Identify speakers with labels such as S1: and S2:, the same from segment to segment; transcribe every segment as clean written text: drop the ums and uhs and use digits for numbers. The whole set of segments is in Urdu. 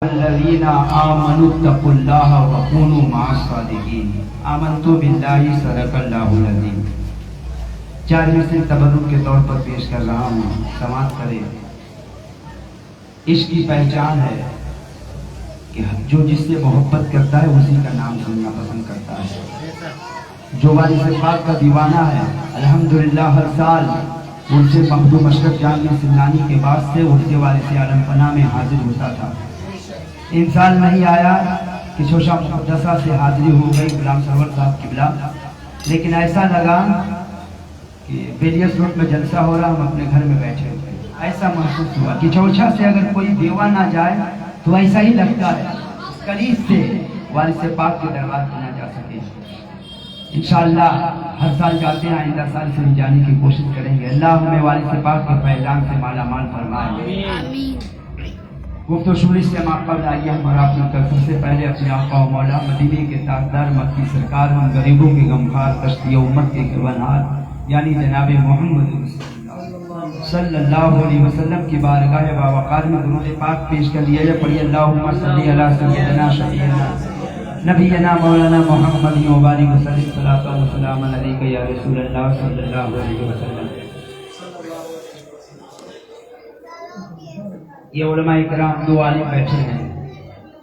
S1: الذین آمنوا اتقوا اللہ وکونوا مع الصادقین آمنت باللہ صدق اللہ العظیم۔ چار سے تبرک کے طور پر پیش کر رہا ہوں، سماعت کریں۔ عشق کی پہچان ہے کہ جو جس سے محبت کرتا ہے اسی کا نام سننا پسند کرتا ہے۔ جو والد پاک کا دیوانہ ہے الحمدللہ ہر سال ان سے مخدوم اشرف جان سمنانی کے بعد سے ان کے والد عالم پناہ میں حاضر ہوتا تھا۔ انسان نہیں آیا کہ شوشہ مقدسہ سے حاضری ہو گئی غلام سرور صاحب قبلہ، لیکن ایسا لگا کہ ویلیس روڈ میں جلسہ ہو رہا، ہم اپنے گھر میں بیٹھے ہوئے، ایسا محسوس ہوا کہ چوچھا سے اگر کوئی بیوہ نہ جائے تو ایسا ہی لگتا ہے قریب سے والد پاک کے دربار میں نہ جا سکے۔ انشاءاللہ ہر سال جاتے ہیں، آئندہ سال سے جانے کی کوشش کریں گے۔ اللہ ہمیں والد پاک کے فیضان سے مالا مال فرمائے۔ گفت و شوری سے ماقبل آئیے ہمارا اپنا کر سب سے پہلے اپنے آقا و مولا مدینے کے تاجدار مکی سرکار، ہم غریبوں کے غمخوار کشتی امت کے گرونہار یعنی جناب محمد صلی اللہ علیہ وسلم کی بارگاہ باوقار میں درود پاک پیش کر لیا جائے۔ پڑھیے اللہم صلی علی سیدنا شفیعنا نبینا مولانا محمد و بارک وسلم صلاۃ و سلام علیک یا رسول اللہ صلی اللہ علیہ وسلم۔ یہ علماء کرام دو عالم بیٹھے ہیں،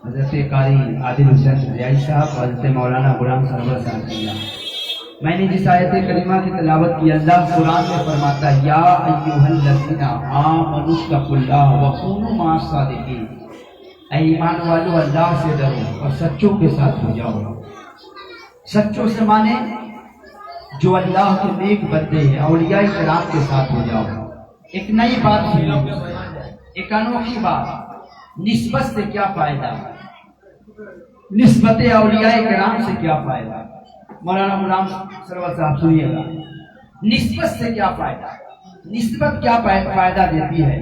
S1: حضرت قاری عادل حسین ریاض صاحب اور حضرت مولانا غلام سرور صاحب۔ میں نے جس آیت کریمہ کی تلاوت کی، اللہ قرآن میں فرماتا ہے یا ایھا الذین آمنوا اتقوا اللہ وکونوا مع الصادقین، اے ایمان والو اللہ سے ڈرو اور سچوں کے ساتھ ہو جاؤ۔ سچوں سے مانے جو اللہ کے نیک بندے ہیں، اولیاء کرام کے ساتھ ہو جاؤ۔ ایک نئی بات سنو، ایک انوکھی بات، نسبت سے کیا فائدہ، نسبت اولیاء کرام سے کیا فائدہ۔ مولانا غلام سرور صاحب سنیے گا، نسبت سے کیا فائدہ، نسبت کیا فائدہ دیتی ہے۔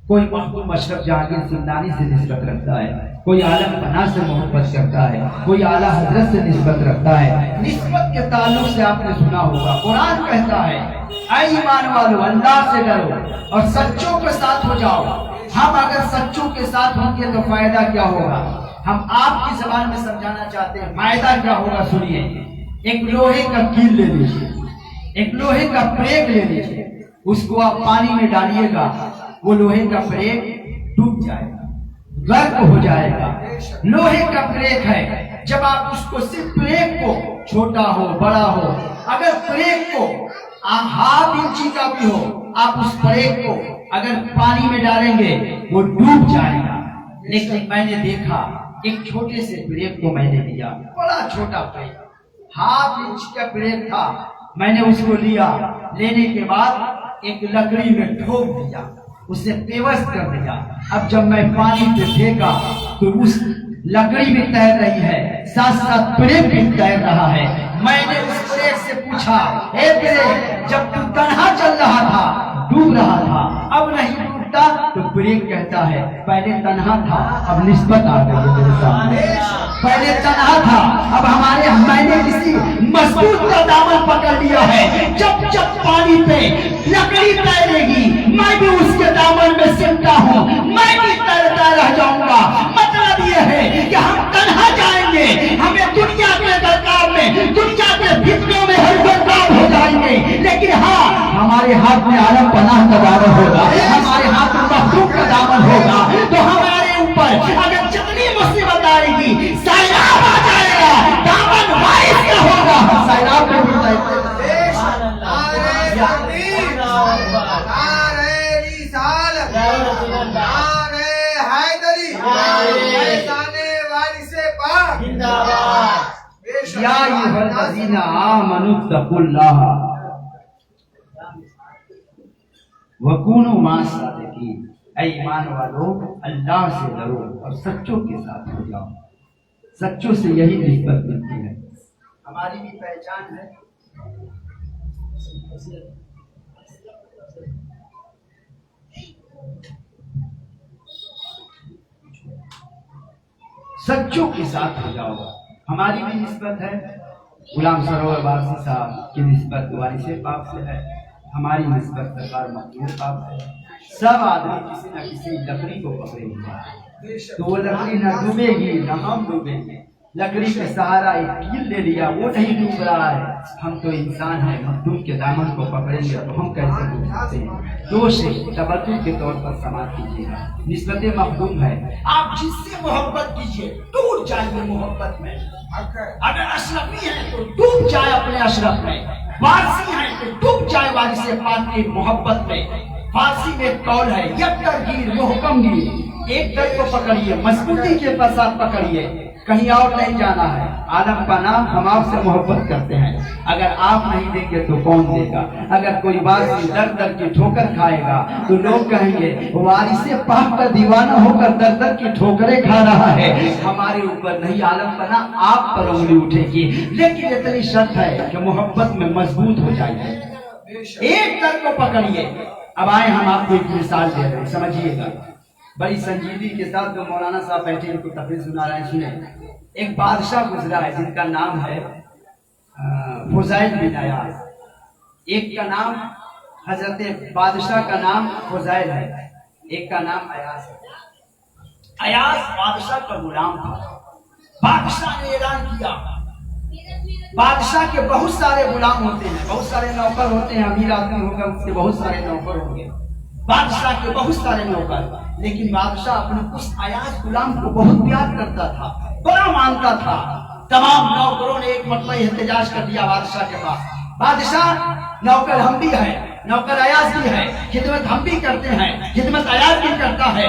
S1: کوئی مخدوم اشرف جہانگیر سمنانی سے نسبت رکھتا ہے، کوئی عالم پناہ سے محبت کرتا ہے، کوئی اعلیٰ حضرت سے نسبت رکھتا ہے۔ نسبت کے تعلق سے آپ نے سنا ہوگا، قرآن کہتا ہے اے ایمان والو اللہ سے ڈرو اور سچوں کے ساتھ ہو جاؤ۔ ہم اگر سچوں کے ساتھ ہوں گے تو فائدہ کیا ہوگا، ہم آپ کی زبان میں سمجھانا چاہتے ہیں فائدہ کیا ہوگا۔ سنیے، ایک لوہے کا کیل لے لیجیے، ایک لوہے کا پریک لے لیجیے، اس کو آپ پانی میں ڈالیے گا، وہ لوہے کا پریک ڈوب جائے گا، غرق ہو جائے گا۔ لوہے کا پریک ہے، جب آپ اس کو صرف پریک کو، چھوٹا ہو بڑا ہو، اگر پریک کو ہاتھ انچی کا بھی ہو، آپ اس پریک کو اگر پانی میں ڈالیں گے وہ ڈوب جائے گا۔ لیکن میں نے دیکھا ایک چھوٹے سے پریک کو میں نے لیا، بڑا چھوٹا پریک، ہاتھ انچ کا پریک تھا، میں نے اس کو لیا، لینے کے بعد ایک لکڑی میں ٹھوک دیا، اسے پیوست کر دیا۔ اب جب میں پانی پہ پھینکا تو اس لکڑی بھی تیر رہی ہے، ساتھ ساتھ پریک بھی تیر رہا ہے۔ میں نے اس پریک سے پوچھا اے پریک، جب تو تنہا چل رہا تھا، ڈوب رہا تھا، اب نہیں ڈوبتا، تو پریک کہتا ہے پہلے تنہا تھا اب نسبت آ گئی ہے میرے سامنے۔ پہلے تنہا تھا، اب میں نے کسی مضبوط کا دامن پکڑ لیا ہے۔ جب جب پانی پہ لکڑی تیرے گی میں بھی اس کے دامن میں سمٹا ہوں، میں بھی تیرتا رہ جاؤں گا۔ مطلب یہ ہے کہ ہم تنہا جائیں گے، ہمیں دنیا کے درکار میں، دنیا کے فتنوں میں ہر گرداب ہو جائیں گے، لیکن ہاں ہمارے ہاتھ میں عالم پناہ کا دامن ہوگا، ہمارے ہاتھ میں مخلوق کا دامن ہوگا، تو ہمارے اوپر اگر جتنی مصیبت آئے گی سیلاب آ جائے گا، دامن وارث کا ہوگا، ہم سیلاب کو بھی جائیں یا ایھا الذین آمنوا اتقوا اللہ وکونوا مع الصادقین، اے ایمان والو اللہ سے ڈرو اور سچوں کے ساتھ ہو جاؤ۔ سچوں سے یہی نسبت ملتی ہے، ہماری بھی پہچان ہے۔ سچوں کے ساتھ ہو جاؤ، ہماری بھی نسبت ہے۔ غلام سرور واسی صاحب کی نسبت وارث پاک سے ہے، ہماری نسبت سرکار مخدوم پاک ہے۔ سب آدمی کسی نہ کسی لکڑی کو پکڑے ہوئے ہیں، تو وہ لکڑی نہ ڈوبے گی نہ ہم ڈوبیں گے. لکڑی کا سہارا ایک کیل لے لیا, وہ نہیں ڈوب رہا ہے. ہم تو انسان ہیں, مخدوم کے دامن کو پکڑیں گے تو ہم کیسے ڈوب سکتے ہیں. دوش ہے, تبدل کے طور پر سماعت کیجیے گا. نسبت مخدوم ہے, آپ جس سے محبت کیجیے ٹوٹ جائیں گے محبت میں. اگر اشرفی ہے تو ڈوب جائے اپنے اشرف میں, وارثی ہے تو ڈوب جائے وارث پاک کی محبت میں. فارسی میں ایک قول ہے, یکدر گیر محکم گیر, ایک در کو پکڑیے, مضبوطی کے ساتھ پکڑیے, کہیں اور نہیں جانا ہے. عالم کا نام ہم آپ سے محبت کرتے ہیں, اگر آپ نہیں دیں گے تو کون دے گا. اگر کوئی بات در در کی ٹھوکر کھائے گا تو لوگ کہیں گے وارث پاک کا دیوانہ ہو کر در در کی ٹھوکریں کھا رہا ہے. ہمارے اوپر نہیں, عالم کا نام آپ پر انگلی اٹھے گی, لیکن اتنی شرط ہے کہ محبت میں مضبوط ہو جائے. ایک در کو پکڑیے. اب آئے ہم آپ کو ایک مثال دے رہے ہیں, سمجھیے گا. بڑی سنجیدگی کے ساتھ جو مولانا صاحب بیٹھے ان کو تقریر سنا رہے ہیں, سنیں. ایک بادشاہ گزرا ہے جن کا نام ہے فضیل بن ایاز. ایک کا نام حضرت بادشاہ کا نام فضیل ہے, ایک کا نام ایاز ہے. ایاز بادشاہ کا غلام تھا. بادشاہ نے اعلان کیا, بادشاہ کے بہت سارے غلام ہوتے ہیں, بہت سارے نوکر ہوتے ہیں. امیر آدمی ہوگا اس کے بہت سارے نوکر ہوں گے, بادشاہ کے بہت سارے نوکر. لیکن بادشاہ اپنے اس ایاز غلام کو بہت پیار کرتا تھا, بڑا مانتا تھا. تمام نوکروں نے ایک مرتبہ احتجاج کر دیا بادشاہ کے پاس, بادشاہ نوکر ہم بھی ہیں, نوکر ایاز بھی ہے, خدمت ہم بھی کرتے ہیں, خدمت ایاز بھی کرتا ہے,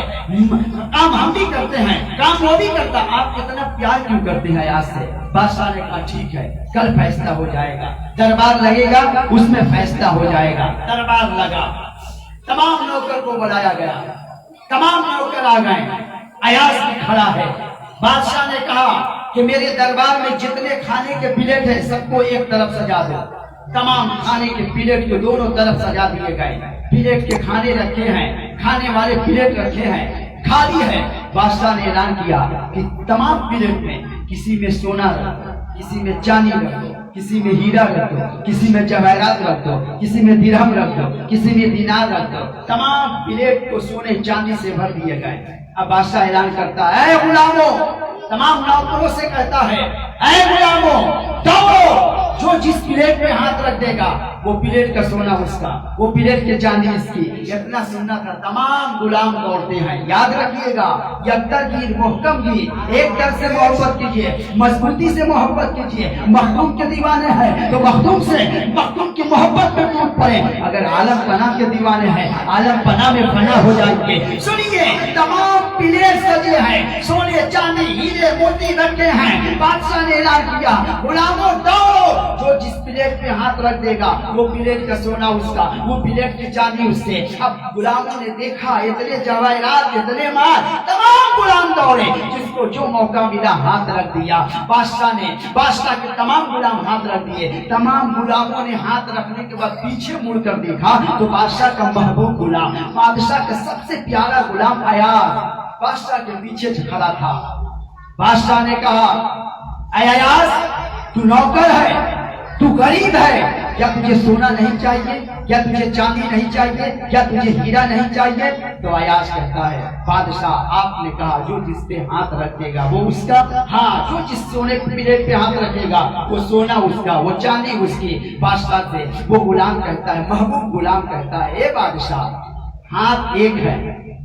S1: کام ہم بھی کرتے ہیں, کام وہ بھی کرتا, آپ اتنا پیار کیوں کرتے ہیں ایاز سے. بادشاہ نے کہا ٹھیک ہے, کل فیصلہ ہو جائے گا, دربار لگے گا, اس میں فیصلہ ہو جائے گا. دربار لگا, تمام نوکر کو بلایا گیا, تمام نوکر آ گئے. ایاز بھی کھڑا ہے. بادشاہ نے کہا کہ میرے دربار میں جتنے کھانے کے پلیٹ ہیں سب کو ایک طرف سجا دو. تمام کھانے کے پلیٹ کو دونوں طرف سجا دیے گئے. پلیٹ کے کھانے رکھے ہیں, کھانے والے پلیٹ رکھے ہیں, خالی ہے. بادشاہ نے اعلان کیا کہ تمام پلیٹ میں کسی میں سونا رکھ دو, کسی میں چاندی رکھ دو, کسی میں ہیرا رکھ دو, کسی میں جواہرات رکھ دو, کسی میں درہم رکھ دو, کسی میں دینار رکھ دو. تمام پلیٹ کو سونے چاندی سے بھر دیے گئے. اب بادشاہ اعلان کرتا ہے, اے غلاموں, تمام نوکروں سے کہتا ہے, اے غلاموں دوڑو, جو جس پلیٹ میں ہاتھ رکھ دے گا وہ پلیٹ کا سونا اس کا, وہ پلیٹ کے چاندی اس کی. اتنا سننا تھا. تمام غلام دوڑتے ہیں. یاد رکھیے گا, یکدر گیر محکم گیر, ایک در سے محبت کیجیے, مضبوطی سے محبت کیجیے. مخدوم کے دیوانے ہیں تو مخدوم سے, مخدوم کی محبت میں ٹوٹ پڑے. اگر عالم پناہ کے دیوانے ہیں, عالم پناہ میں فنا ہو جائیں گے. سنیے, تمام پلیٹ سجے ہیں, سونے چاندی ہیرے موتی رکھے ہیں. بادشاہ نے اعلان کیا, غلاموں دوڑو, جو جس پلیٹ میں ہاتھ رکھ دے گا وہ پلیٹ کا سونا اس کا, وہ پلیٹ کی چاندی اس سے. اب غلاموں نے دیکھا اتنے جواہرات, اتنے مال, تمام غلام دوڑے, جس کو جو موقع ملا ہاتھ رکھ دیا. بادشاہ کے تمام غلام ہاتھ رکھ دیے. تمام غلاموں نے ہاتھ رکھنے کے بعد پیچھے مڑ کر دیکھا تو بادشاہ کا محبوب غلام, بادشاہ کا سب سے پیارا غلام ایاز بادشاہ کے پیچھے کھڑا تھا. بادشاہ نے کہا, اے ایاز, تو نوکر ہے, تو غریب ہے, کیا تجھے سونا نہیں چاہیے, کیا تجھے چاندی نہیں چاہیے, کیا تجھے ہیرا نہیں چاہیے؟ تو ایاز کہتا ہے, بادشاہ آپ نے کہا جو جس پہ ہاتھ رکھے گا وہ اس کا, ہاں جو جس سونے پلیٹ پہ ہاتھ رکھے گا وہ سونا اس کا, وہ چاندی اس کی. بادشاہ سے وہ غلام کہتا ہے, محبوب غلام کہتا ہے, اے بادشاہ, ہاتھ ایک ہے,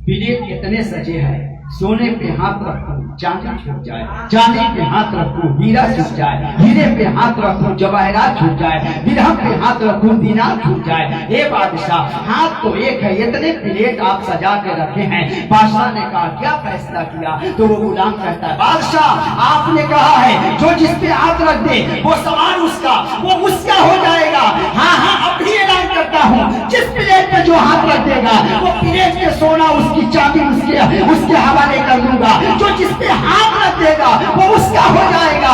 S1: پلیٹ اتنے سجے ہیں, سونے پہ ہاتھ رکھو چاندی چھوٹ جائے, چاندی پہ ہاتھ رکھو ہیرا چھوٹ جائے, ہیرے پہ ہاتھ رکھو جواہرات چھوٹ جائے, درہم پہ ہاتھ رکھو دینار چھوٹ جائے. اے بادشاہ, ہاتھ تو ایک ہے, اتنے پلیٹ آپ سجا کے رکھے ہیں. بادشاہ نے کہا کیا فیصلہ کیا؟ تو وہ غلام کہتا ہے, بادشاہ آپ نے کہا ہے جو جس پہ ہاتھ رکھ دے وہ سامان اس کا, وہ اس کا ہو جائے گا. ہاں اب بھی اعلان کرتا ہوں, جس پلیٹ پہ جو ہاتھ رکھ دے گا وہ پلیٹ پہ سونا اس کی, چاندی اس کے حوالے کر دوں گا. جو جس پہ ہاتھ رکھ دے گا وہ اس کا ہو جائے گا.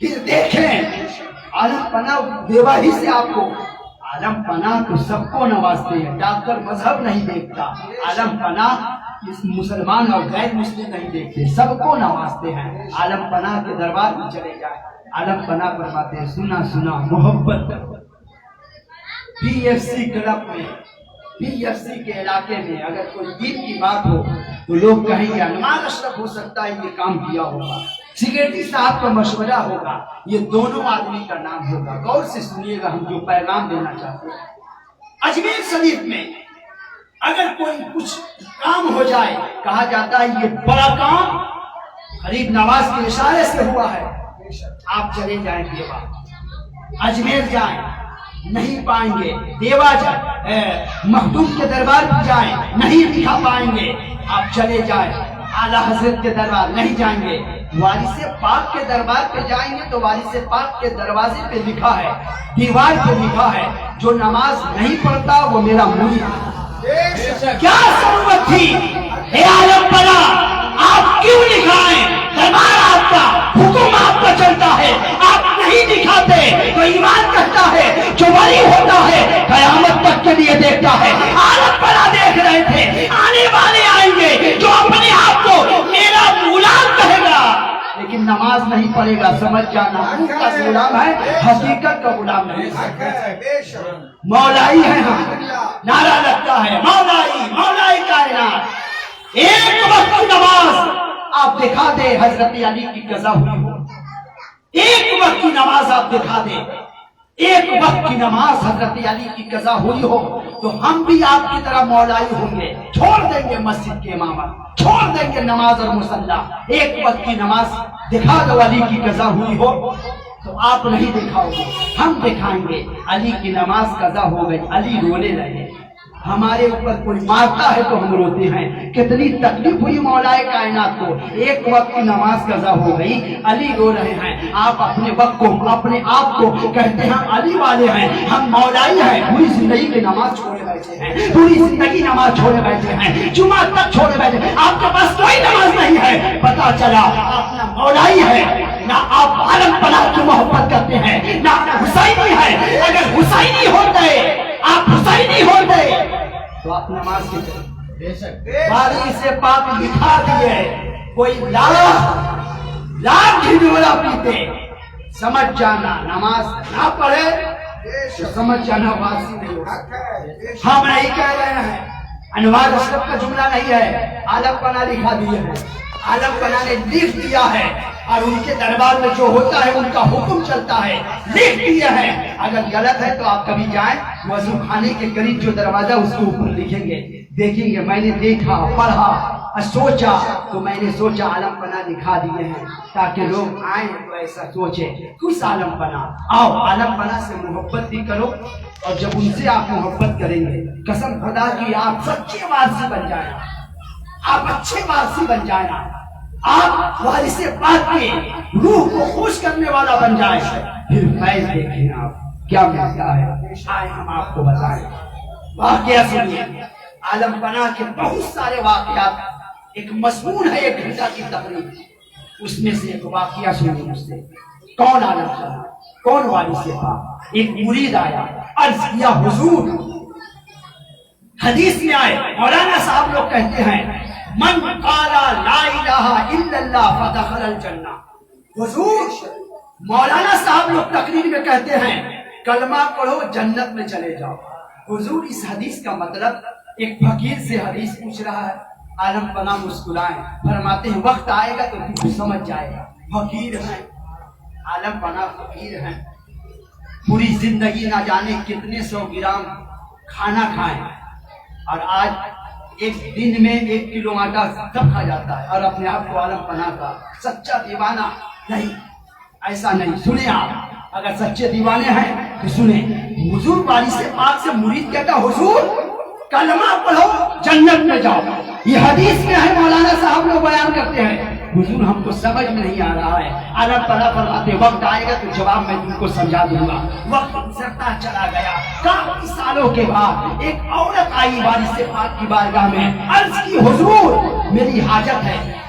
S1: پھر دیکھیں عالم پناہ دیوا ہی سے آپ کو، عالم پناہ تو سب کو نوازتے ہیں، ڈاکٹر مذہب نہیں دیکھتا، عالم پناہ اس مسلمان اور غیر مسلم نہیں دیکھتے، سب کو نوازتے ہیں۔ عالم پناہ کے دربار میں چلے جائیں، عالم پناہ فرماتے ہیں سنا سنا محبت پی ایف سی کلب میں، پی ایف سی کے علاقے میں اگر کوئی دین کی بات ہو تو لوگ کہیں گے انوار اشرف ہو سکتا ہے یہ کام کیا ہوگا، سیکریٹری صاحب کا مشورہ ہوگا، یہ دونوں آدمی کا نام ہوگا۔ غور سے سنیے گا ہم جو پیغام دینا چاہتے ہیں۔ اجمیر شریف میں اگر کوئی کچھ کام ہو جائے کہا جاتا ہے یہ بڑا کام غریب نواز کے اشارے سے ہوا ہے۔ آپ چلے جائیں دیوا، اجمیر جائیں نہیں پائیں گے، دیوا جائیں مخدوم کے دربار پر جائیں نہیں دکھا پائیں گے، آپ چلے جائیں اعلیٰ حضرت کے دربار نہیں جائیں گے، وارث پاک کے دربار پہ جائیں گے تو وارث پاک کے دروازے پہ لکھا ہے، دیوار پہ لکھا ہے جو نماز نہیں پڑھتا وہ میرا مرید ہے۔ کیا ضرورت تھی اے عالم پناہ آپ کیوں دکھائیں؟ دربار آپ کا، حکم آپ کا چلتا ہے، آپ نہیں دکھاتے تو ایمان کہتا ہے جو ولی ہوتا ہے قیامت تک کے لیے دیکھتا ہے۔ عالم پناہ دیکھ رہے تھے آنے والے آئیں گے جو اپنے آپ کو میرا غلام کہے گا لیکن نماز نہیں پڑھے گا، سمجھ جانا روح کا غلام ہے، حقیقت کا غلام نہیں۔ مولائی ہے ہم، نعرہ لگتا ہے مولائی مولائی کائنات۔ ایک وقت کی نماز آپ دکھا دے حضرت علی کی قضا ہوئی ہو، ایک وقت کی نماز آپ دکھا دے، ایک وقت کی نماز حضرت علی کی قضا ہوئی ہو تو ہم بھی آپ کی طرح مولائی ہوں گے، چھوڑ دیں گے مسجد کے امامت، چھوڑ دیں گے نماز اور مصلی۔ ایک وقت کی نماز دکھا دو علی کی قضا ہوئی ہو تو آپ نہیں دکھاؤ گے، ہم دکھائیں گے علی کی نماز قضا ہو گئی، علی رونے لگے۔ ہمارے اوپر کوئی مارتا ہے تو ہم روتے ہیں، کتنی تکلیف ہوئی مولا کائنات کو، ایک وقت کی نماز قضا ہو گئی، علی رو رہے ہیں، آپ اپنے وقت کو اپنے آپ کو کہتے ہیں علی والے ہیں، ہم مولائی ہیں، پوری زندگی کی نماز چھوڑے بیٹھے ہیں، پوری زندگی نماز چھوڑے بیٹھے ہیں، جمعہ تک چھوڑے بیٹھے ہیں، آپ کے پاس کوئی نماز نہیں ہے، پتا چلا آپ نہ مولائی ہے نہ آپ عالم پناہ کی محبت کرتے ہیں، نہ حسینی ہے۔ اگر حسینی ہوتے آپ حسینی ہوتے تو آپ نماز کی طرح باری سے پاک لکھا دیے، کوئی لاکھ جھنجھوڑا پیتے، سمجھ جانا نماز نہ پڑھے تو سمجھ جانا واسی نہیں ہو سکتا۔ ہم نہیں کہہ رہے ہیں، انوار اشرف کا جملہ نہیں ہے، عالم پناہ لکھا دیے ہیں، عالم پناہ نے لکھ دیا ہے اور ان کے دربار میں جو ہوتا ہے ان کا حکم چلتا ہے، لکھ دیا ہے۔ اگر غلط ہے تو آپ کبھی جائیں وضو خانے کے قریب جو دروازہ اس کے اوپر لکھیں گے، دیکھیں گے میں نے دیکھا پڑھا اور سوچا تو میں نے سوچا عالم پناہ لکھا دیے ہیں تاکہ لوگ آئیں تو ایسا سوچے کس عالم پناہ۔ آؤ عالم پناہ سے محبت بھی کرو، اور جب ان سے آپ محبت کریں گے قسم خدا کی آپ سچے وارثی بن جائیں، آپ اچھے وارثی بن جائیں، آپ وارث پاک کے روح کو خوش کرنے والا بن جائیں، پھر فیض دیکھیں آپ کیا ملتا ہے۔ آئے ہم آپ کو بتائیں، واقعہ سنیے، عالم پناہ کے بہت سارے واقعات، ایک مضمون ہے ایک گھنٹہ کی تقریب، اس میں سے ایک واقعہ سنیے مجھ سے۔ کون عالم پناہ، کون وارث پاک؟ ایک مرید آیا، عرض کیا حضور، حدیث میں آئے مولانا صاحب لوگ کہتے ہیں من قال لا الہ الا اللہ فدخل الجنہ۔ حضور مولانا صاحب لوگ تقریر میں کہتے ہیں کلمہ پڑھو جنت میں چلے جاؤ۔ حضور اس حدیث کا مطلب، ایک فقیر سے حدیث پوچھ رہا ہے، عالم پناہ مسکرائیں، فرماتے ہیں وقت آئے گا تو تم سمجھ جائے گا۔ فقیر ہیں عالم پناہ، فقیر ہیں، پوری زندگی نہ جانے کتنے 100 گرام کھانا کھائیں، اور آج ایک دن میں 1 کلو آٹا سب کھا جاتا ہے، اور اپنے آپ کو عالم پناہ کا سچا دیوانہ نہیں، ایسا نہیں۔ سنیں آپ اگر سچے دیوانے ہیں تو سنیں، حضور وارث پاک سے مرید کہتا حضور کلمہ پڑھو جنت میں جاؤ۔ یہ حدیث میں ہے، مولانا صاحب لوگ بیان کرتے ہیں، حضور ہم کو سمجھ میں نہیں آ رہا ہے۔ عالم پناہ فرماتے وقت آئے گا تو جواب میں تم کو سمجھا دوں گا۔ وقت گزرتا چلا گیا، کافی سالوں کے بعد ایک عورت آئی وارث پاک کی بارگاہ میں، عرض کی حضور میری حاجت ہے،